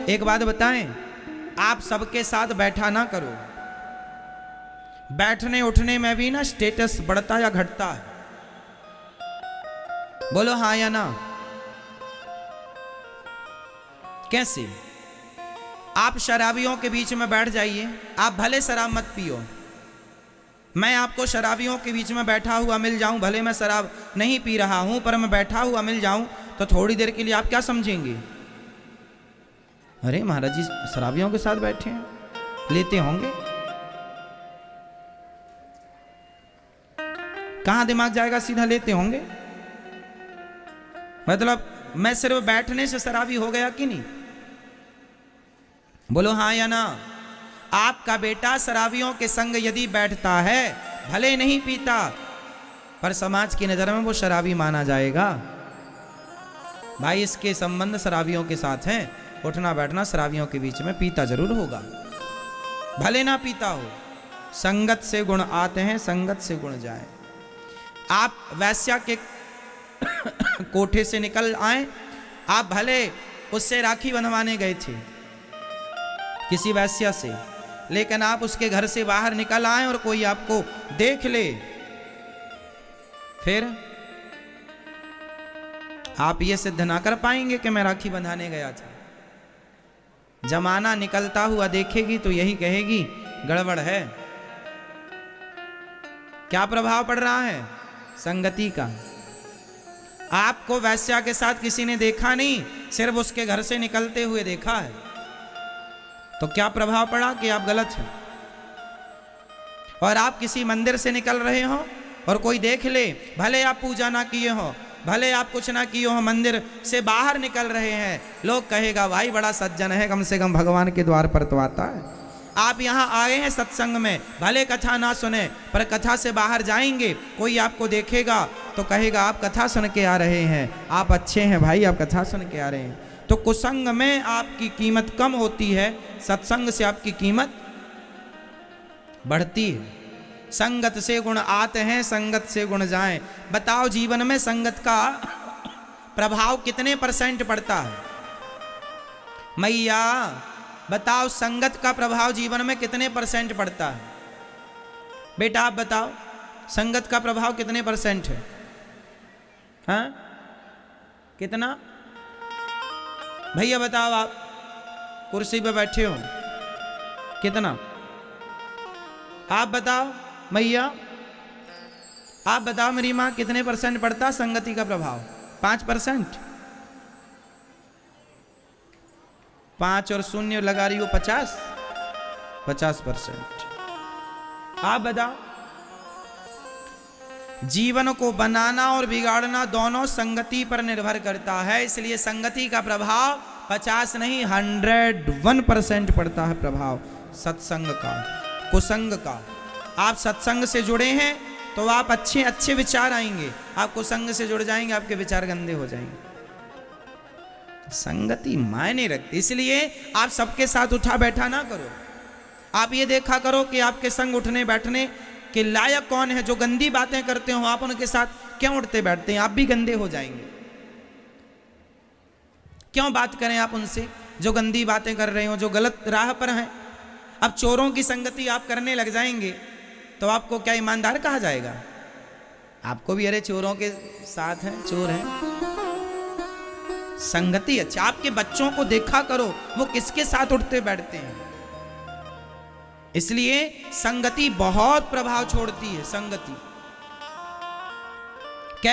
एक बात बताएं, आप सबके साथ बैठा ना करो। बैठने उठने में भी ना स्टेटस बढ़ता या घटता है। बोलो हाँ या ना। कैसे? आप शराबियों के बीच में बैठ जाइए, आप भले शराब मत पियो, मैं आपको शराबियों के बीच में बैठा हुआ मिल जाऊं, भले मैं शराब नहीं पी रहा हूं पर मैं बैठा हुआ मिल जाऊं, तो थोड़ी देर के लिए आप क्या समझेंगे? अरे महाराज जी शराबियों के साथ बैठे हैं, लेते होंगे। कहां दिमाग जाएगा? सीधा लेते होंगे। मतलब मैं सिर्फ बैठने से शराबी हो गया कि नहीं? बोलो हाँ या ना। आपका बेटा शराबियों के संग यदि बैठता है, भले नहीं पीता, पर समाज की नजर में वो शराबी माना जाएगा। भाई इसके संबंध शराबियों के साथ हैं, उठना बैठना शराबियों के बीच में, पीता जरूर होगा, भले ना पीता हो। संगत से गुण आते हैं, संगत से गुण जाए। आप वैश्या के कोठे से निकल आए, आप भले उससे राखी बंधवाने गए थे किसी वैश्या से, लेकिन आप उसके घर से बाहर निकल आए और कोई आपको देख ले, फिर आप ये सिद्ध ना कर पाएंगे कि मैं राखी बंधाने गया था। जमाना निकलता हुआ देखेगी तो यही कहेगी गड़बड़ है। क्या प्रभाव पड़ रहा है? संगति का। आपको वैश्या के साथ किसी ने देखा नहीं, सिर्फ उसके घर से निकलते हुए देखा है, तो क्या प्रभाव पड़ा कि आप गलत हैं। और आप किसी मंदिर से निकल रहे हो और कोई देख ले, भले आप पूजा ना किए हो, भले आप कुछ ना किए हो, मंदिर से बाहर निकल रहे हैं, लोग कहेगा भाई बड़ा सज्जन है, कम से कम भगवान के द्वार पर तो आता है। आप यहाँ आए हैं सत्संग में, भले कथा ना सुने, पर कथा से बाहर जाएंगे, कोई आपको देखेगा तो कहेगा आप कथा सुन के आ रहे हैं, आप अच्छे हैं भाई, आप कथा सुन के आ रहे हैं। तो कुसंग में आपकी कीमत कम होती है, सत्संग से आपकी कीमत बढ़ती है। संगत से गुण आते हैं, संगत से गुण जाएं। बताओ जीवन में संगत का प्रभाव कितने % पड़ता है? मैया बताओ संगत का प्रभाव जीवन में कितने % पड़ता है? बेटा आप बताओ संगत का प्रभाव कितने % है? हाँ कितना? भैया बताओ, आप कुर्सी पे बैठे हो, कितना? आप बताओ मैया, आप बताओ मेरी माँ, कितने % पड़ता संगति का प्रभाव? 5%? 5 और 0 लगा रही हो 50%। आप बताओ। जीवन को बनाना और बिगाड़ना दोनों संगति पर निर्भर करता है, इसलिए संगति का प्रभाव 50 नहीं 101% पड़ता है प्रभाव सत्संग का, कुसंग का। आप सत्संग से जुड़े हैं तो आप अच्छे अच्छे विचार आएंगे, आप कुसंग से जुड़ जाएंगे आपके विचार गंदे हो जाएंगे। संगति मायने रखती, इसलिए आप सबके साथ उठा बैठा ना करो। आप ये देखा करो कि आपके संग उठने बैठने के लायक कौन है। जो गंदी बातें करते हो आप उनके साथ क्यों उठते बैठते हैं? आप भी गंदे हो जाएंगे। क्यों बात करें आप उनसे जो गंदी बातें कर रहे हो, जो गलत राह पर हैं? अब चोरों की संगति आप करने लग जाएंगे तो आपको क्या ईमानदार कहा जाएगा? आपको भी अरे चोरों के साथ हैं, चोर हैं। संगति अच्छा। आपके बच्चों को देखा करो वो किसके साथ उठते बैठते हैं। इसलिए संगति बहुत प्रभाव छोड़ती है। संगति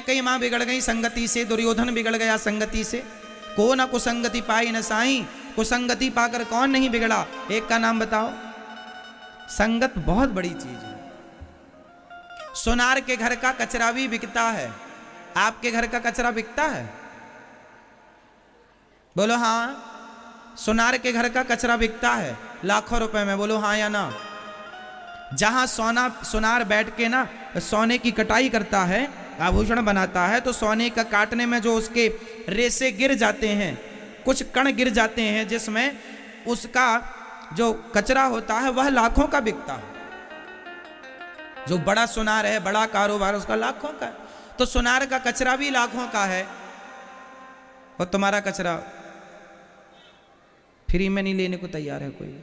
कई मां बिगड़ गई संगति से, दुर्योधन बिगड़ गया संगति से। को ना कुसंगति पाई न साई, कुसंगति पाकर कौन नहीं बिगड़ा? एक का नाम बताओ। संगत बहुत बड़ी चीज है। सोनार के घर का कचरा भी बिकता है, आपके घर का कचरा बिकता है? बोलो हाँ। सोनार के घर का कचरा बिकता है लाखों रुपए में, बोलो हाँ या ना। जहां सोनार बैठ के ना सोने की कटाई करता है, आभूषण बनाता है, तो सोने का काटने में जो उसके रेसे गिर जाते हैं, कुछ कण गिर जाते हैं, जिसमें उसका जो कचरा होता है वह लाखों का बिकता है। जो बड़ा सोनार है, बड़ा कारोबार, उसका लाखों का है। तो सोनार का कचरा भी लाखों का है और तुम्हारा कचरा फ्री में नहीं लेने को तैयार है कोई।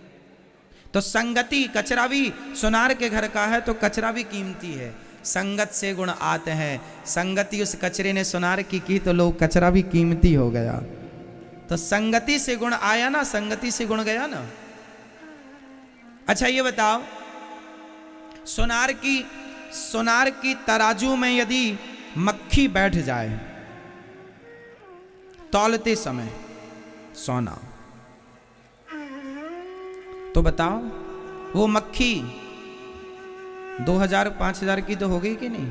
तो संगति, कचरा भी सुनार के घर का है तो कचरा भी कीमती है। संगत से गुण आते हैं। संगति उस कचरे ने सुनार की तो लोग कचरा भी कीमती हो गया। तो संगति से गुण आया ना, संगति से गुण गया ना। अच्छा ये बताओ, सुनार की तराजू में यदि मक्खी बैठ जाए तौलते समय सोना, तो बताओ वो मक्खी 2000-5000 की तो हो गई कि नहीं?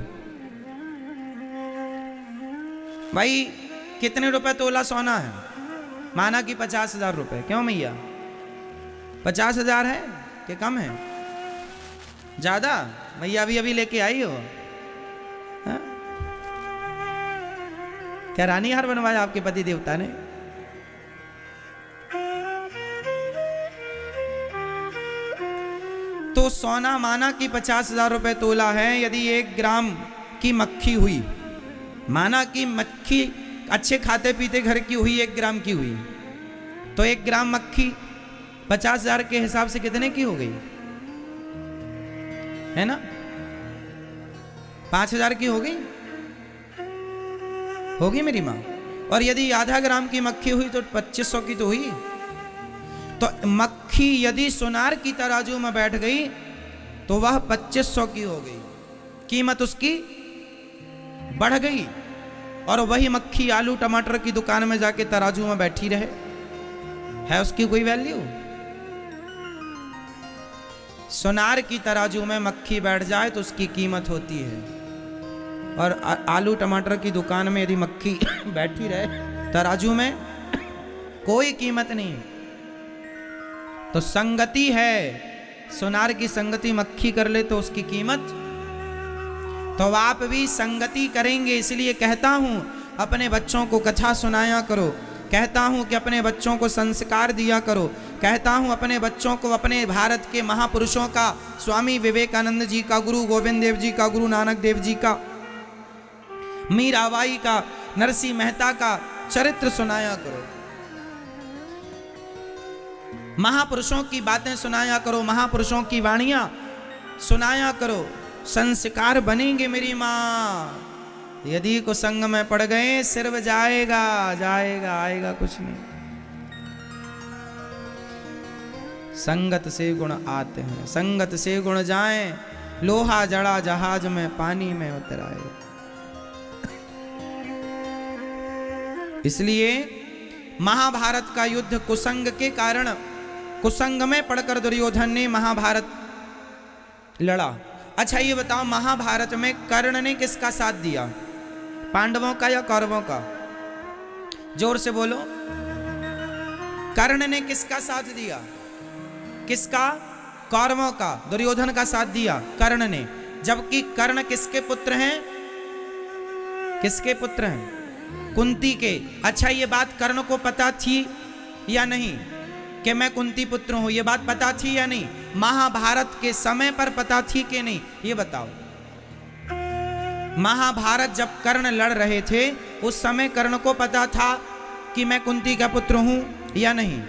भाई कितने रुपए तोला सोना है? माना कि 50,000 रुपए। क्यों मैया 50,000 है कि कम है? ज्यादा? मैया अभी लेके आई हो? हा? क्या रानी हार बनवाया आपके पति देवता ने? तो सोना माना कि 50,000 रुपए तोला है। यदि 1 ग्राम की मक्खी हुई, माना कि मक्खी अच्छे खाते पीते घर की हुई, 1 ग्राम की हुई, तो 1 ग्राम मक्खी 50,000 के हिसाब से कितने की हो गई? है ना? 5,000 की हो गई? होगी मेरी माँ? और यदि आधा ग्राम की मक्खी हुई तो 2500 की तो हुई। तो मक्खी यदि सुनार की तराजू में बैठ गई तो वह 2500 की हो गई, कीमत उसकी बढ़ गई। और वही मक्खी आलू टमाटर की दुकान में जाके तराजू में बैठी रहे, है उसकी कोई वैल्यू? सुनार की तराजू में मक्खी बैठ जाए तो उसकी कीमत होती है। और आलू टमाटर की दुकान में यदि मक्खी बैठी रहे तराजू में, कोई कीमत नहीं। तो संगति है, सुनार की संगति मक्खी कर ले तो उसकी कीमत। तो आप भी संगति करेंगे, इसलिए कहता हूं अपने बच्चों को कथा सुनाया करो, कहता हूं कि अपने बच्चों को संस्कार दिया करो, कहता हूं अपने बच्चों को अपने भारत के महापुरुषों का, स्वामी विवेकानंद जी का, गुरु गोविंद देव जी का, गुरु नानक देव जी का, मीराबाई का, नरसिंह मेहता का चरित्र सुनाया करो। महापुरुषों की बातें सुनाया करो, महापुरुषों की वाणियां सुनाया करो। संस्कार बनेंगे मेरी माँ। यदि को संग में पड़ गए सिर्फ जाएगा, आएगा कुछ नहीं। संगत से गुण आते हैं, संगत से गुण जाएं, लोहा जड़ा जहाज में पानी में उतराए। इसलिए महाभारत का युद्ध कुसंग के कारण, कुसंग में पड़कर दुर्योधन ने महाभारत लड़ा। अच्छा ये बताओ, महाभारत में कर्ण ने किसका साथ दिया? पांडवों का या कौरवों का? जोर से बोलो। कर्ण ने किसका साथ दिया? किसका? कौरवों का। दुर्योधन का साथ दिया कर्ण ने। जबकि कर्ण किसके पुत्र हैं? किसके पुत्र हैं? कुंती के। अच्छा ये बात कर्ण को पता थी या नहीं कि मैं कुंती पुत्र हूं? ये बात पता थी या नहीं? महाभारत के समय पर पता थी कि नहीं, ये बताओ। महाभारत जब कर्ण लड़ रहे थे उस समय कर्ण को पता था कि मैं कुंती का पुत्र हूं या नहीं?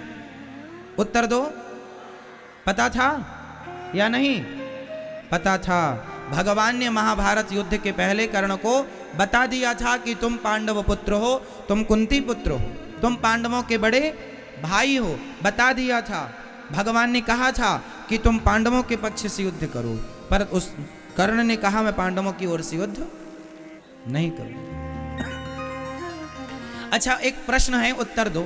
उत्तर दो। पता था या नहीं? पता था। भगवान ने महाभारत युद्ध के पहले कर्ण को बता दिया था कि तुम पांडव पुत्र हो, तुम कुंती पुत्र हो, तुम पांडवों के बड़े भाई हो। बता दिया था। भगवान ने कहा था कि तुम पांडवों के पक्ष से युद्ध करो, पर उस कर्ण ने कहा मैं पांडवों की ओर से युद्ध नहीं करूंगा। अच्छा एक प्रश्न है, उत्तर दो।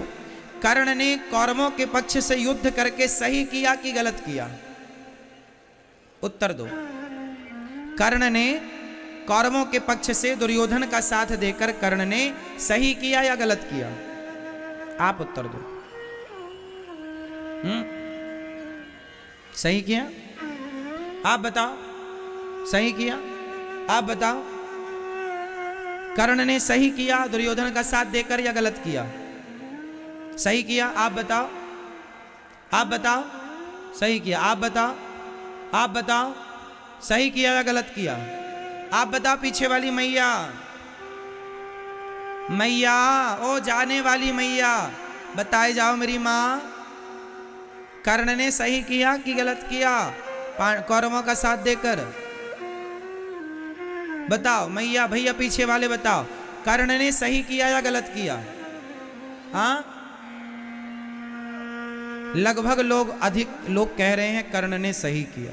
कर्ण ने कौरवों के पक्ष से युद्ध करके सही किया कि गलत किया? उत्तर दो। कर्ण ने कौरवों के पक्ष से दुर्योधन का साथ देकर कर्ण ने सही किया या गलत किया? आप उत्तर दो। सही किया? आप बताओ। सही किया? आप बताओ। कर्ण ने सही किया दुर्योधन का साथ देकर या गलत किया? सही किया? आप बताओ। आप बताओ। सही किया? आप बताओ। आप बताओ। सही किया या गलत किया? आप बताओ। पीछे वाली मैया, मैया, ओ जाने वाली मैया, बताए जाओ मेरी माँ। कर्ण ने सही किया कि गलत किया कौरवों का साथ देकर? बताओ मैया भैया पीछे वाले बताओ, कर्ण ने सही किया या गलत किया? हाँ, लगभग अधिक लोग कह रहे हैं कर्ण ने सही किया।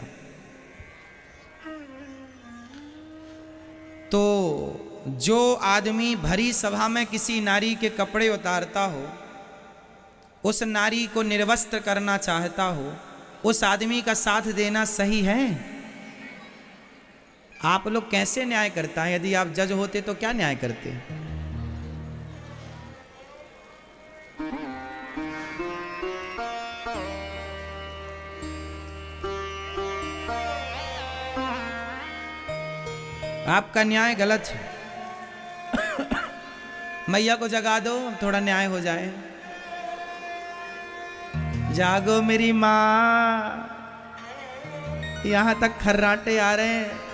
तो जो आदमी भरी सभा में किसी नारी के कपड़े उतारता हो, उस नारी को निर्वस्त्र करना चाहता हो, उस आदमी का साथ देना सही है? आप लोग कैसे न्याय करता है? यदि आप जज होते तो क्या न्याय करते? आपका न्याय गलत है। मैया को जगा दो, थोड़ा न्याय हो जाए। जागो मेरी माँ, यहां तक खर्राटे आ रहे हैं।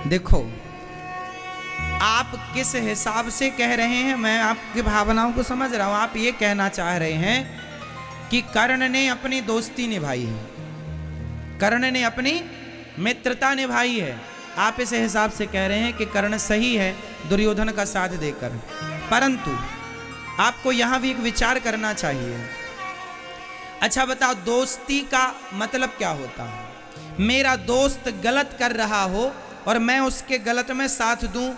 देखो आप किस हिसाब से कह रहे हैं, मैं आपकी भावनाओं को समझ रहा हूं। आप ये कहना चाह रहे हैं कि कर्ण ने अपनी दोस्ती निभाई है, कर्ण ने अपनी मित्रता निभाई है। आप इस हिसाब से कह रहे हैं कि कर्ण सही है दुर्योधन का साथ देकर। परंतु आपको यहां भी एक विचार करना चाहिए। अच्छा बताओ, दोस्ती का मतलब क्या होता है? मेरा दोस्त गलत कर रहा हो और मैं उसके गलत में साथ दूं,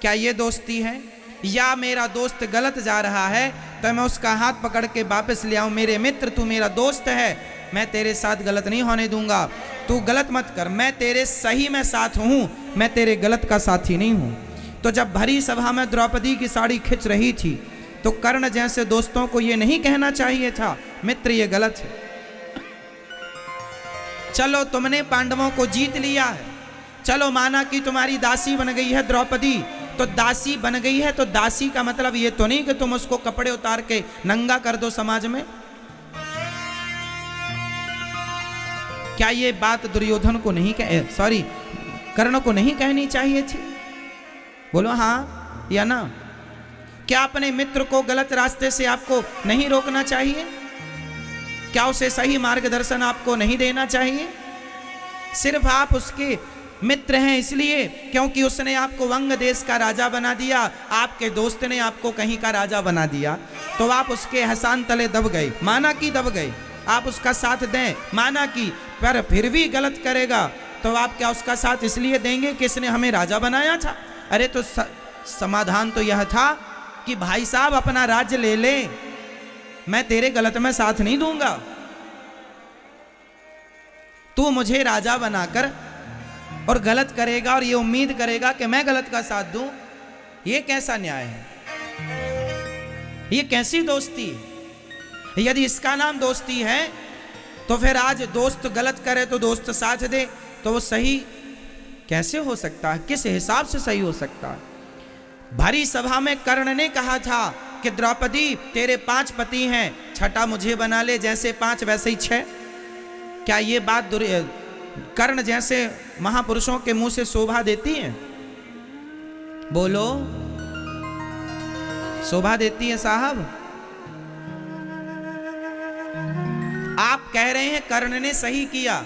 क्या ये दोस्ती है? या मेरा दोस्त गलत जा रहा है तो मैं उसका हाथ पकड़ के वापस ले आऊं, मेरे मित्र तू मेरा दोस्त है, मैं तेरे साथ गलत नहीं होने दूंगा, तू गलत मत कर, मैं तेरे सही में साथ हूं, मैं तेरे गलत का साथी नहीं हूं। तो जब भरी सभा में द्रौपदी की साड़ी खिंच रही थी तो कर्ण जैसे दोस्तों को ये नहीं कहना चाहिए था मित्र ये गलत है। चलो तुमने पांडवों को जीत लिया है, चलो माना कि तुम्हारी दासी बन गई है द्रौपदी, तो दासी बन गई है तो दासी का मतलब ये तो नहीं कि तुम उसको कपड़े उतार के नंगा कर दो समाज में। क्या ये बात दुर्योधन को नहीं कर्ण को नहीं कहनी चाहिए थी? बोलो हाँ या ना? क्या अपने मित्र को गलत रास्ते से आपको नहीं रोकना चाहिए? क्या उसे सही मार्गदर्शन आपको नहीं देना चाहिए? सिर्फ आप उसके मित्र हैं इसलिए क्योंकि उसने आपको वंग देश का राजा बना दिया, आपके दोस्त ने आपको कहीं का राजा बना दिया, तो आप उसके एहसान तले दब गए। माना कि दब गए, आप उसका साथ दें, माना कि पर फिर भी गलत करेगा तो आप क्या उसका साथ इसलिए देंगे कि इसने हमें राजा बनाया था? अरे तो समाधान तो यह था कि भाई साहब अपना राज्य ले ले, मैं तेरे गलत में साथ नहीं दूंगा, तू मुझे राजा बनाकर और गलत करेगा और ये उम्मीद करेगा कि मैं गलत का साथ दूं। ये कैसा न्याय है? ये कैसी दोस्ती है? यदि इसका नाम दोस्ती है तो फिर आज दोस्त गलत करे तो दोस्त साथ दे, तो वो सही कैसे हो सकता है? किस हिसाब से सही हो सकता है? भरी सभा में कर्ण ने कहा था कि द्रौपदी तेरे 5 पति हैं, छठा मुझे बना ले, जैसे 5 वैसे ही 6। क्या ये बात कर्ण जैसे महापुरुषों के मुंह से शोभा देती है? बोलो, शोभा देती है साहब? आप कह रहे हैं कर्ण ने सही किया,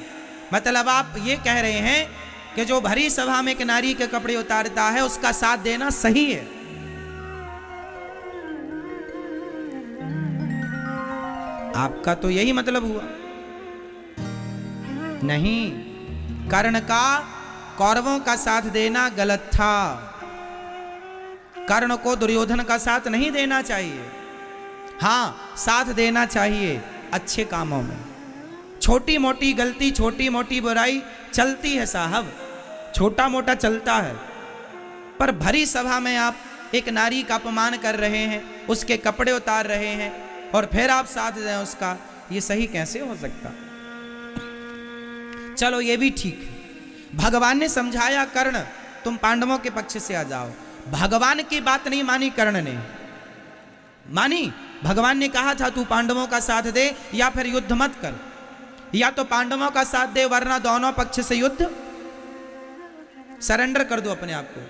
मतलब आप ये कह रहे हैं कि जो भरी सभा में एक नारी के कपड़े उतारता है उसका साथ देना सही है। आपका तो यही मतलब हुआ। नहीं, कर्ण का कौरवों का साथ देना गलत था। कर्ण को दुर्योधन का साथ नहीं देना चाहिए। हां, साथ देना चाहिए अच्छे कामों में। छोटी मोटी गलती, छोटी मोटी बुराई चलती है साहब, छोटा मोटा चलता है, पर भरी सभा में आप एक नारी का अपमान कर रहे हैं, उसके कपड़े उतार रहे हैं और फिर आप साथ दें उसका, ये सही कैसे हो सकता? चलो ये भी ठीक है, भगवान ने समझाया कर्ण तुम पांडवों के पक्ष से आ जाओ। भगवान की बात नहीं मानी कर्ण ने, मानी भगवान ने कहा था तू पांडवों का साथ दे या फिर युद्ध मत कर, या तो पांडवों का साथ दे वरना दोनों पक्ष से युद्ध सरेंडर कर दो अपने आप को,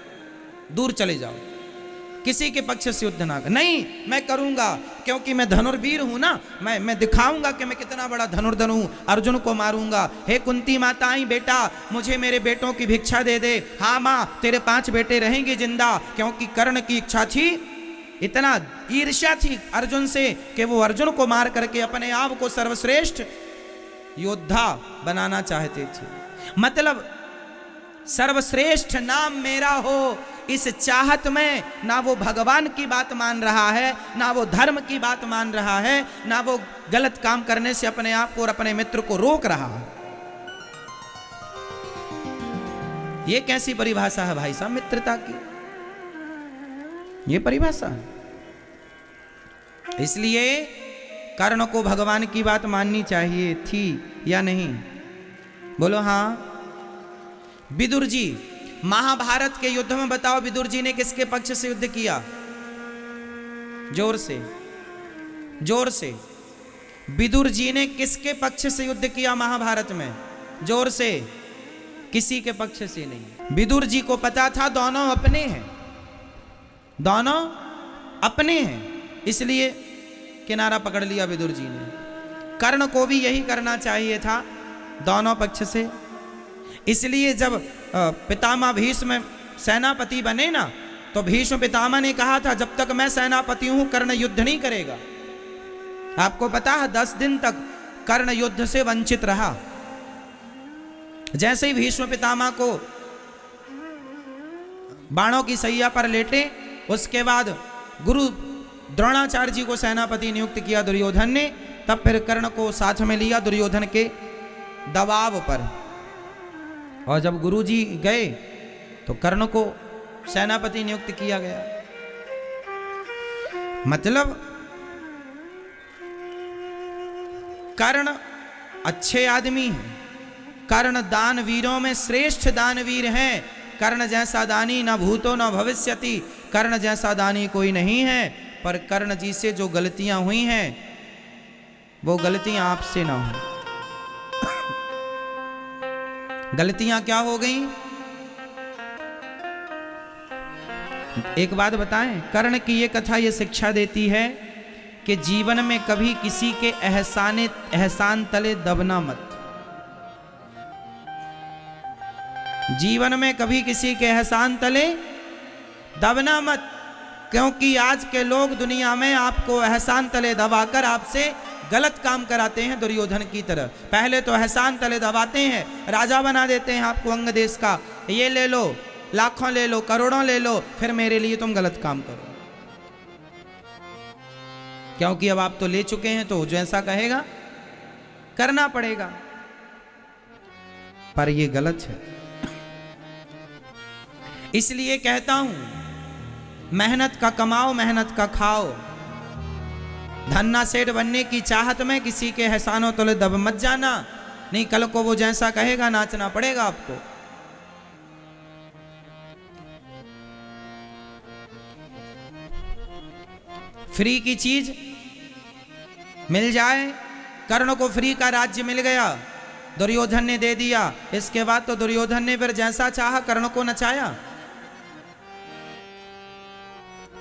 दूर चले जाओ, किसी के पक्ष से युद्ध ना कर। नहीं, मैं करूंगा क्योंकि मैं धनुर्वीर हूं ना, मैं दिखाऊंगा कि मैं कितना बड़ा धनुर्धर हूं, अर्जुन को मारूंगा। हे कुंती माता, आई बेटा मुझे मेरे बेटों की भिक्षा दे दे। हाँ माँ, तेरे 5 बेटे रहेंगे जिंदा, क्योंकि कर्ण की इच्छा थी, इतना ईर्ष्या थी अर्जुन से कि वो अर्जुन को मार करके अपने आप को सर्वश्रेष्ठ योद्धा बनाना चाहते थे। मतलब सर्वश्रेष्ठ नाम मेरा हो, इस चाहत में ना वो भगवान की बात मान रहा है, ना वो धर्म की बात मान रहा है, ना वो गलत काम करने से अपने आप को और अपने मित्र को रोक रहा है। ये कैसी परिभाषा है भाई साहब मित्रता की? ये परिभाषा है। इसलिए कर्ण को भगवान की बात माननी चाहिए थी या नहीं? बोलो हाँ। विदुर जी, महाभारत के युद्ध में बताओ विदुर जी ने किसके पक्ष से युद्ध किया? जोर से, जोर से। विदुर जी ने किसके पक्ष से युद्ध किया महाभारत में? जोर से। किसी के पक्ष से नहीं। विदुर जी को पता था दोनों अपने हैं, दोनों अपने हैं, इसलिए किनारा पकड़ लिया विदुर जी ने। कर्ण को भी यही करना चाहिए था, दोनों पक्ष से। इसलिए जब पितामह भीष्म सेनापति बने ना, तो भीष्म पितामह ने कहा था जब तक मैं सेनापति हूं कर्ण युद्ध नहीं करेगा। आपको पता है 10 दिन तक कर्ण युद्ध से वंचित रहा। जैसे ही भीष्म पितामह को बाणों की सैया पर लेटे, उसके बाद गुरु द्रोणाचार्य जी को सेनापति नियुक्त किया दुर्योधन ने, तब फिर कर्ण को साथ में लिया दुर्योधन के दबाव पर। और जब गुरुजी गए तो कर्ण को सेनापति नियुक्त किया गया। मतलब कर्ण अच्छे आदमी हैं, कर्ण दानवीरों में श्रेष्ठ दानवीर हैं। कर्ण जैसा दानी न भूतो न भविष्यति, कर्ण जैसा दानी कोई नहीं है। पर कर्ण जी से जो गलतियां हुई हैं वो गलतियां आपसे ना हो। गलतियां क्या हो गई? एक बात बताएं, कर्ण की ये कथा ये शिक्षा देती है कि जीवन में कभी किसी के एहसान तले दबना मत। जीवन में कभी किसी के एहसान तले दबना मत, क्योंकि आज के लोग दुनिया में आपको एहसान तले दबाकर आपसे गलत काम कराते हैं दुर्योधन की तरह। पहले तो एहसान तले दबाते हैं, राजा बना देते हैं आपको अंग देश का, ये ले लो, लाखों ले लो, करोड़ों ले लो, फिर मेरे लिए तुम गलत काम करो। क्योंकि अब आप तो ले चुके हैं, तो जैसा कहेगा करना पड़ेगा। पर ये गलत है। इसलिए कहता हूं, मेहनत का कमाओ, मेहनत का खाओ। धन्ना सेठ बनने की चाहत में किसी के एहसानों तले दब मत जाना, नहीं कल को वो जैसा कहेगा नाचना पड़ेगा आपको। फ्री की चीज मिल जाए, कर्ण को फ्री का राज्य मिल गया, दुर्योधन ने दे दिया। इसके बाद तो दुर्योधन ने फिर जैसा चाहा कर्ण को नचाया।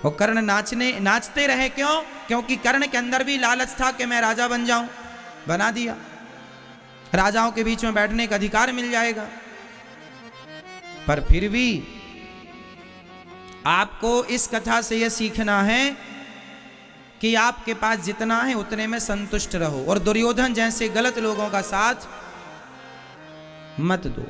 वो कर्ण नाचते रहे। क्यों? क्योंकि कर्ण के अंदर भी लालच था कि मैं राजा बन जाऊं, बना दिया। राजाओं के बीच में बैठने का अधिकार मिल जाएगा। पर फिर भी आपको इस कथा से यह सीखना है कि आपके पास जितना है उतने में संतुष्ट रहो और दुर्योधन जैसे गलत लोगों का साथ मत दो।